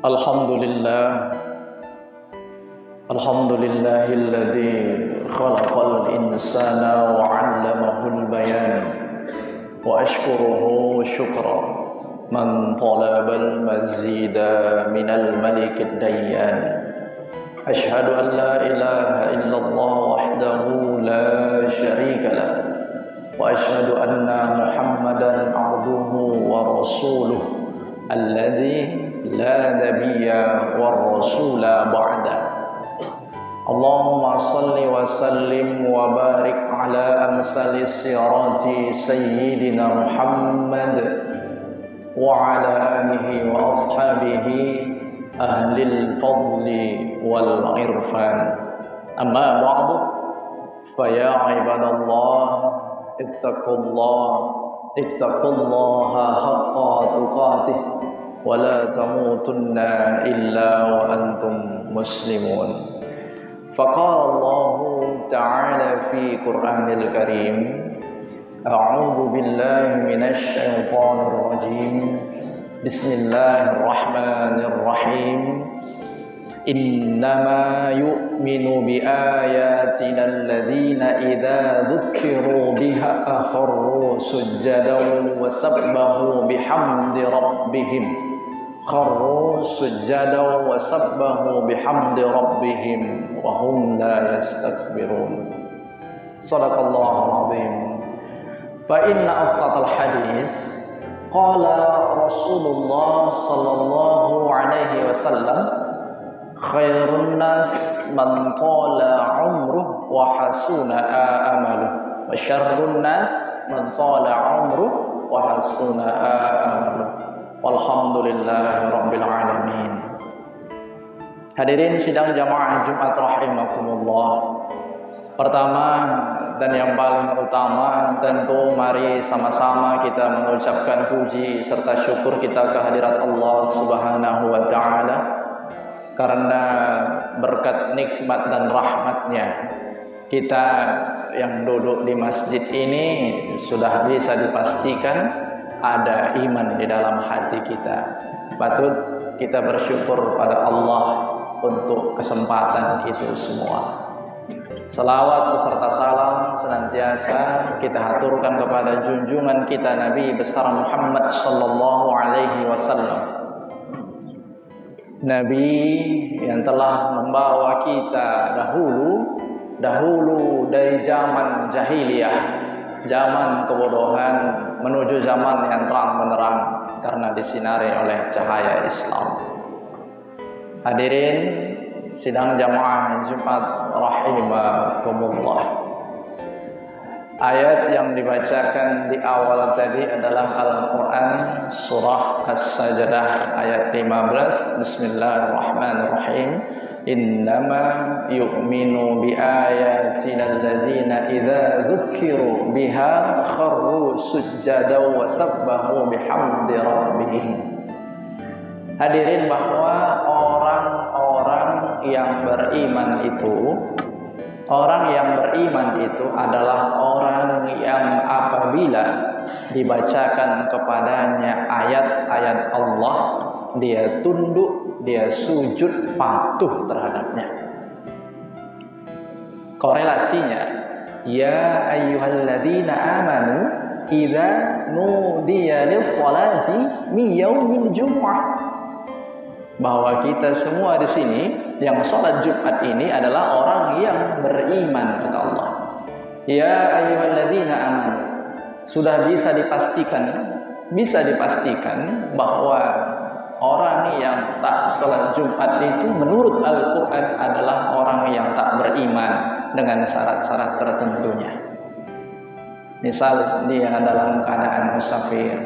Alhamdulillah, alhamdulillahilladzi khalaqal insana wa 'allamahul bayan wa ashkuruhu syukra man talabal mazida minal malikid dayyan. Ashhadu an la ilaha illallah wahdahu la syarika lah wa ashhadu anna Muhammadan 'abduhu wa rasuluh alladzi la nabiyya war rasula ba'da. Allahumma salli wa sallim wa barik ala amsali sirati sayyidina Muhammad wa ala alihi wa ashabihi ahlil fadli wal irfan. Amma ba'du, fa ya ibadallah ittaqullaha haqqa tuqatih wa la tamutunna illa wa antum muslimun. Faqala Allah ta'ala fi Qur'anil Karim, a'udzu billahi minasy syaithanir rajim. Bismillahirrahmanirrahim. Innama yu'minu bi ayatina alladhina idza dzukiru biha akharru sujjadan wa sabbahu bihamdi rabbihim wa hum la yastakbirun. Shadaqallahul azim. Fa inna asdaqal hadis qala Rasulullah sallallahu alaihi wasallam, khairun nas man tala umruh wa hasuna amaluh wa syarrun nas man tala umruh wa hasuna amaluh. Walhamdulillahi rabbil alamin. Hadirin sidang jamaah Jumat rahimakumullah. Pertama dan yang paling utama, tentu mari sama-sama kita mengucapkan puji serta syukur kita kehadirat Allah Subhanahu wa taala, karena berkat nikmat dan rahmatnya kita yang duduk di masjid ini sudah bisa dipastikan ada iman di dalam hati kita. Patut kita bersyukur pada Allah untuk kesempatan itu semua. Salawat beserta salam senantiasa kita haturkan kepada junjungan kita Nabi besar Muhammad sallallahu alaihi wasallam, Nabi yang telah membawa kita dahulu dari zaman jahiliyah, zaman kebodohan, menuju zaman yang terang benderang karena disinari oleh cahaya Islam. Hadirin sidang jamaah Jumat rahimakumullah. Ayat yang dibacakan di awal tadi adalah Al-Quran surah As-Sajdah ayat 15. Bismillahirrahmanirrahim. Innama yu'minu bi ayatina alladzina idza dzukiru biha kharru sujjadan wa sabbahu bihamdi rabbihim. Hadirin, bahwa orang-orang yang beriman itu adalah orang yang apabila dibacakan kepadanya ayat-ayat Allah, dia tunduk, dia sujud, patuh terhadapnya. Korelasinya, ya ayyuhalladzina amanu idza nudiya lis-shalati min yaumil jumu'ah. Bahwa kita semua di sini yang sholat Jumat ini adalah orang yang beriman, kata Allah. Ya ayyuhalladzina amanu, sudah bisa dipastikan bahwa orang yang tak sholat Jumat itu menurut Al-Quran adalah orang yang tak beriman dengan syarat-syarat tertentunya. Misal dia dalam keadaan musafir,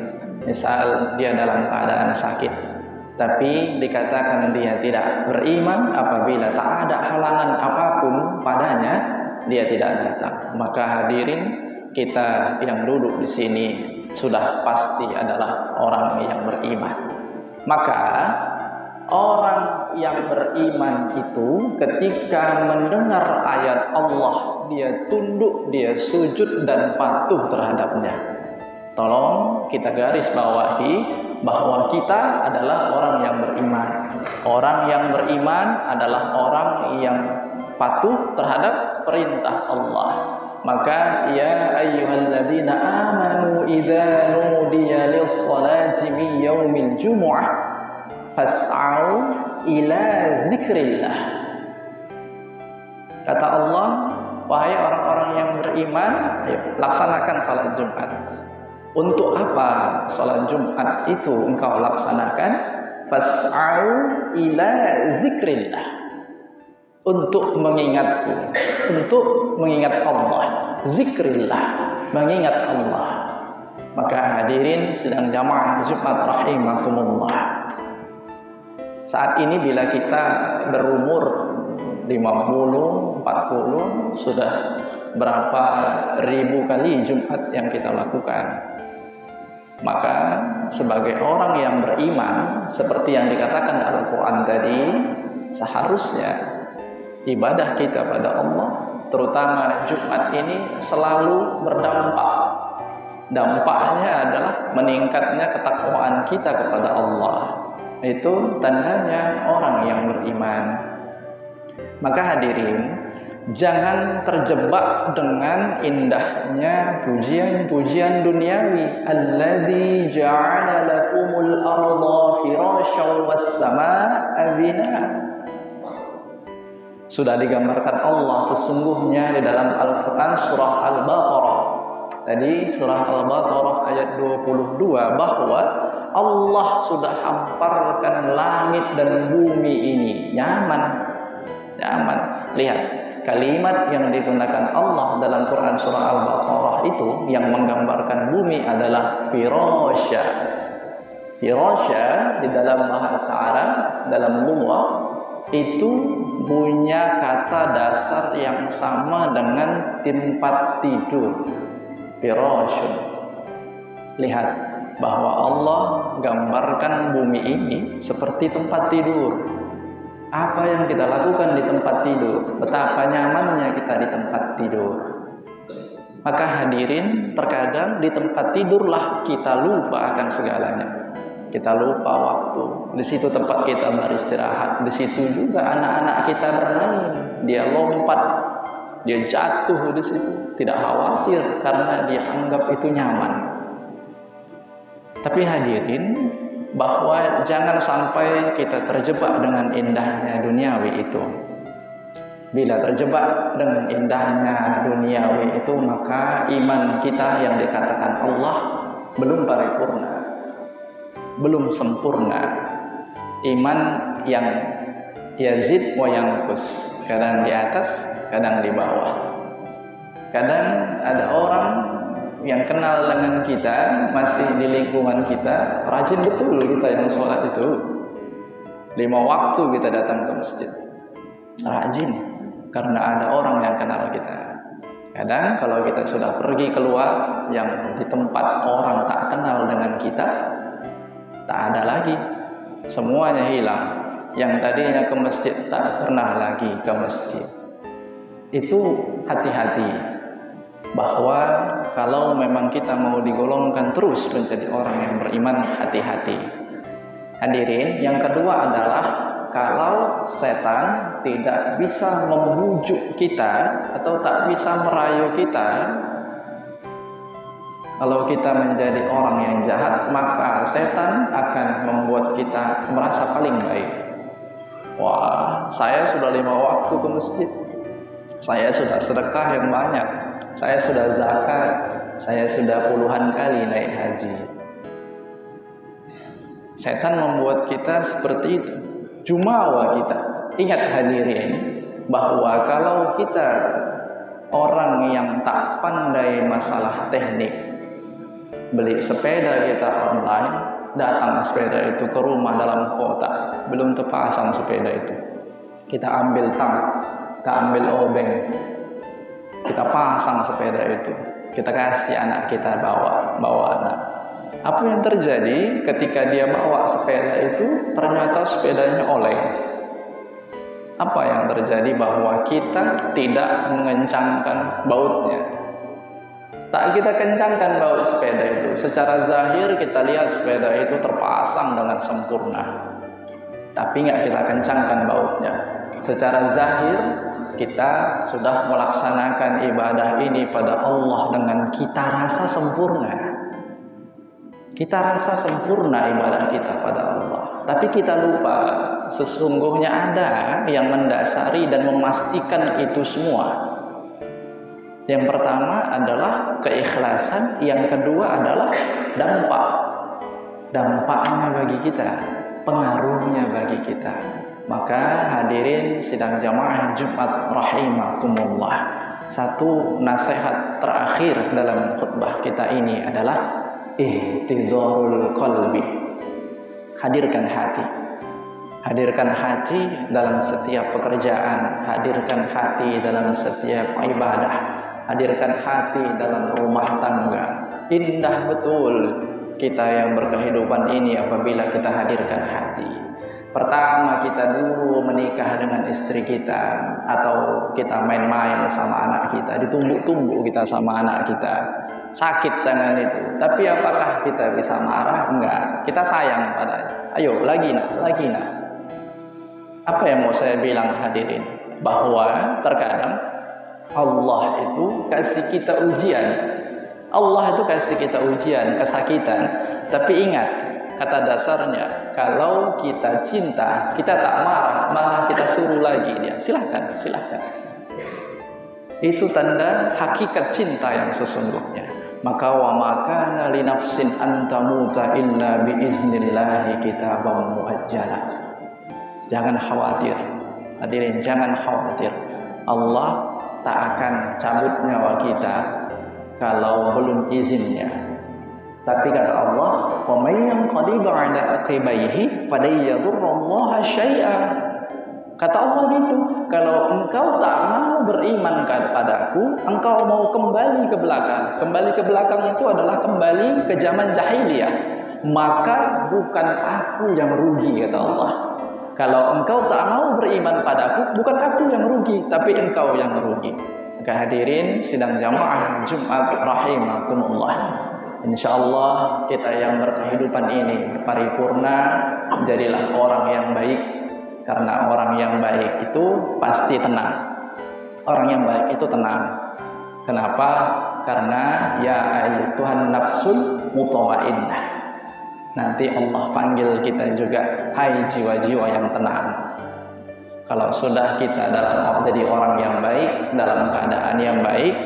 misal dia dalam keadaan sakit, tapi dikatakan dia tidak beriman apabila tak ada halangan apapun padanya, dia tidak datang. Maka hadirin, kita yang duduk di sini sudah pasti adalah orang yang beriman. Maka orang yang beriman itu ketika mendengar ayat Allah, dia tunduk, dia sujud dan patuh terhadapnya. Tolong kita garis bawahi bahwa kita adalah orang yang beriman. Orang yang beriman adalah orang yang patuh terhadap perintah Allah. Maka ya ayyuhalladzina amanu idza nudiya lis-salati min yaumil jumu'ah fas'au ila zikrillah. Kata Allah, wahai orang-orang yang beriman, ayo laksanakan salat Jumat. Untuk apa salat Jumat itu engkau laksanakan? Fas'au ila zikrillah. Untuk mengingatku, untuk mengingat Allah, zikrillah, mengingat Allah. Maka hadirin sedang jamaah Jumat rahimakumullah. Saat ini bila kita berumur 50, 40, sudah berapa ribu kali Jumat yang kita lakukan. Maka sebagai orang yang beriman, seperti yang dikatakan Al-Quran tadi, seharusnya ibadah kita pada Allah, terutama Jumat ini, selalu berdampak. Dampaknya adalah meningkatnya ketakwaan kita kepada Allah. Itu tandanya orang yang beriman. Maka hadirin, jangan terjebak dengan indahnya pujian-pujian duniawi. Alladzi ja'ala lakumul arda firasyan was samaa'a binaa. Sudah digambarkan Allah sesungguhnya di dalam Al-Quran surah Al-Baqarah. Tadi surah Al-Baqarah ayat 22 bahwa Allah sudah hamparkan langit dan bumi ini. Nyaman. Lihat, kalimat yang digunakan Allah dalam Quran surah Al-Baqarah itu yang menggambarkan bumi adalah firasya. Firasya di dalam bahasa Arab, dalam lughah, itu punya kata dasar yang sama dengan tempat tidur. Firasyun. Lihat bahwa Allah gambarkan bumi ini seperti tempat tidur. Apa yang kita lakukan di tempat tidur? Betapa nyamannya kita di tempat tidur. Maka hadirin, terkadang di tempat tidurlah kita lupa akan segalanya. Kita lupa waktu. Di situ tempat kita beristirahat. Di situ juga anak-anak kita bermain. Dia lompat, dia jatuh di situ. Tidak khawatir karena dia anggap itu nyaman. Tapi hadirin, bahwa jangan sampai kita terjebak dengan indahnya duniawi itu. Bila terjebak dengan indahnya duniawi itu, maka iman kita yang dikatakan Allah belum paripurna, belum sempurna. Iman yang yazid wa yanqus, kadang di atas, kadang di bawah. Kadang ada orang yang kenal dengan kita, masih di lingkungan kita, rajin betul kita yang sholat itu. 5 waktu kita datang ke masjid, rajin, karena ada orang yang kenal kita. Kadang kalau kita sudah pergi keluar, yang di tempat orang tak kenal dengan kita, tak ada lagi, semuanya hilang. Yang tadinya ke masjid tak pernah lagi ke masjid. Itu hati-hati, bahwa kalau memang kita mau digolongkan terus menjadi orang yang beriman, hati-hati. Hadirin, yang kedua adalah kalau setan tidak bisa membujuk kita atau tak bisa merayu kita, kalau kita menjadi orang yang jahat, maka setan akan membuat kita merasa paling baik. Wah, saya sudah 5 waktu ke masjid, saya sudah sedekah yang banyak, saya sudah zakat, saya sudah puluhan kali naik haji. Setan membuat kita seperti itu, jumawa kita. Ingat hadirin, bahwa kalau kita orang yang tak pandai masalah teknik, beli sepeda kita online, datang sepeda itu ke rumah dalam kota, belum terpasang sepeda itu, kita ambil tang, kita ambil obeng, kita pasang sepeda itu, kita kasih anak kita bawa anak. Apa yang terjadi ketika dia bawa sepeda itu, ternyata sepedanya oleng. Apa yang terjadi? Bahwa kita tidak mengencangkan bautnya. Tak kita kencangkan baut sepeda itu. Secara zahir kita lihat sepeda itu terpasang dengan sempurna. tapi nggak kita kencangkan bautnya. Secara zahir kita sudah melaksanakan ibadah ini pada Allah dengan kita rasa sempurna. Kita rasa sempurna ibadah kita pada Allah, tapi kita lupa sesungguhnya ada yang mendasari dan memastikan itu semua. Yang pertama adalah keikhlasan, yang kedua adalah dampaknya bagi kita, pengaruhnya bagi kita. Maka hadirin sidang jamaah Jumat rahimakumullah, satu nasihat terakhir dalam khutbah kita ini adalah ihtidharul qalbi. Hadirkan hati. Hadirkan hati dalam setiap pekerjaan, hadirkan hati dalam setiap ibadah, hadirkan hati dalam rumah tangga. Indah betul kita yang berkehidupan ini apabila kita hadirkan hati. Pertama, kita dulu menikah dengan istri kita, atau kita main-main sama anak kita, ditumbuk-tumbuk kita sama anak kita, sakit tangan itu. Tapi apakah kita bisa marah? Enggak. Kita sayang padanya. Ayo, lagi nak. Apa yang mau saya bilang hadirin? Bahwa terkadang Allah itu kasih kita ujian. Allah itu kasih kita ujian, kesakitan. Tapi ingat, kata dasarnya, kalau kita cinta, kita tak marah, malah kita suruh lagi dia. Silahkan. Itu tanda hakikat cinta yang sesungguhnya. Maka wa makana li nafsin an tamuta illa bi iznillahi kitaban muajjala. Jangan khawatir. Hadirin, jangan khawatir. Allah tak akan cabut nyawa kita kalau belum izinnya. Tapi kata Allah, "Wa may yanqadi ba'da aqibaihi falayyadurrallaha syai'a." Kata Allah gitu, kalau engkau tak mau beriman kepadaku, engkau mau kembali ke belakang. Kembali ke belakang itu adalah kembali ke zaman jahiliyah. Maka bukan aku yang rugi, kata Allah. Kalau engkau tak mau beriman padaku, bukan aku yang rugi, tapi engkau yang rugi. Maka hadirin sidang jamaah Jumat rahimakumullah, insyaallah kita yang berkehidupan ini paripurna, jadilah orang yang baik. Karena orang yang baik itu pasti tenang. Orang yang baik itu tenang. Kenapa? Karena ya ayyuhan nafsul mutmainnah. Nanti Allah panggil kita juga, hai jiwa-jiwa yang tenang. Kalau sudah kita jadi orang yang baik, dalam keadaan yang baik,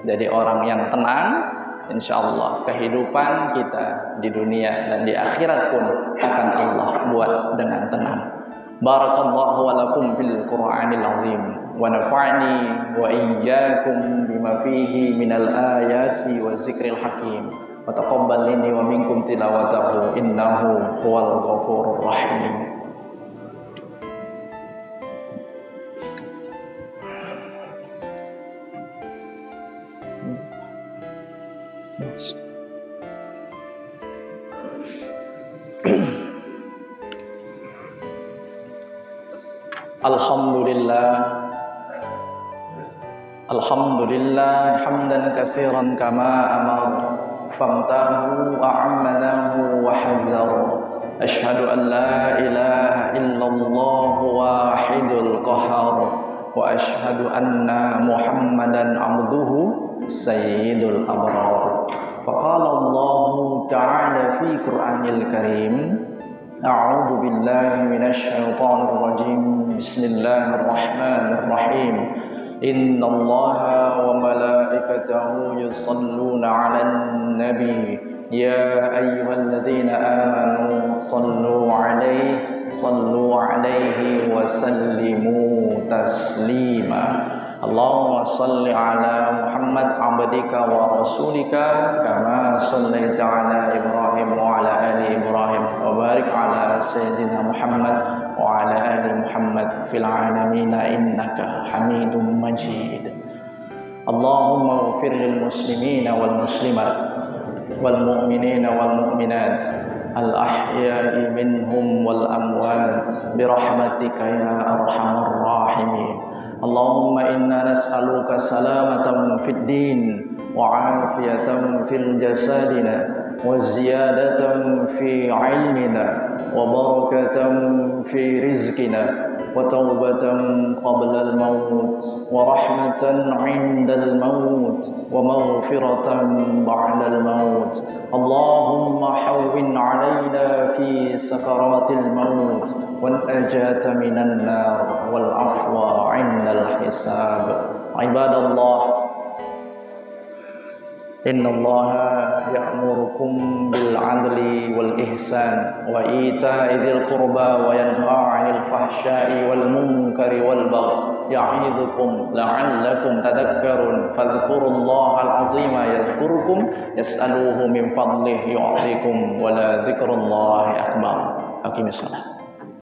jadi orang yang tenang, insyaallah kehidupan kita di dunia dan di akhirat pun akan Allah buat dengan tenang. Barakallahu wa lakum fil Qur'anil azim wa nafa'ani wa iyyakum bima fihi minal ayati wa zikril hakim wa taqabbal minni wa minkum tilawatahu innahu huwal ghafurur rahim. Alhamdulillah hamdan katsiran kama amar famtahu a'manahu wa hadzara asyhadu an la ilaha illallah wahidul qahhar wa asyhadu anna muhammadan abduhu sayyidul abrar. Faqala Allah ta'ala fi Qur'anil Karim, a'udzu billahi minasy syaithanir rajim. Bismillahirrahmanirrahim. Innallaha wa malaikatahu yusholluna 'alan nabi ya ayyuhalladzina amanu sallu 'alaihi wa sallimu taslima. Allahumma salli ala Muhammad abdika wa rasulika kama sallaita ala Ibrahim wa ala ali Ibrahim wa barik ala sayyidina Muhammad wa ala ali Muhammad fil alamin innaka Hamidum Majid. Allahumma ighfir lil muslimina wal muslimat wal mu'minina wal mu'minat al ahya'i minhum wal amwat bi rahmatika ya arhamar rahimin. Allahumma inna nas'aluka salamatan fid din wa 'afiyatan fil jasadina wa ziyadatan fi 'ilmina وبركة في رزقنا وتوبة قبل الموت ورحمة عند الموت ومغفرة بعد الموت. اللهم حون علينا في سكرات الموت والنجاة من النار والعفو عند الحساب. عباد الله، إن الله يأمركم بالعدل والإحسان وإيتاء ذي القربى وينهى عن الفحشاء والمنكر والبغي يعظكم لعلكم تذكرون. فاذكروا الله العظيم يذكركم يسألوه من فضله يعطيكم ولذكر الله أكبر. أقم الصلاة.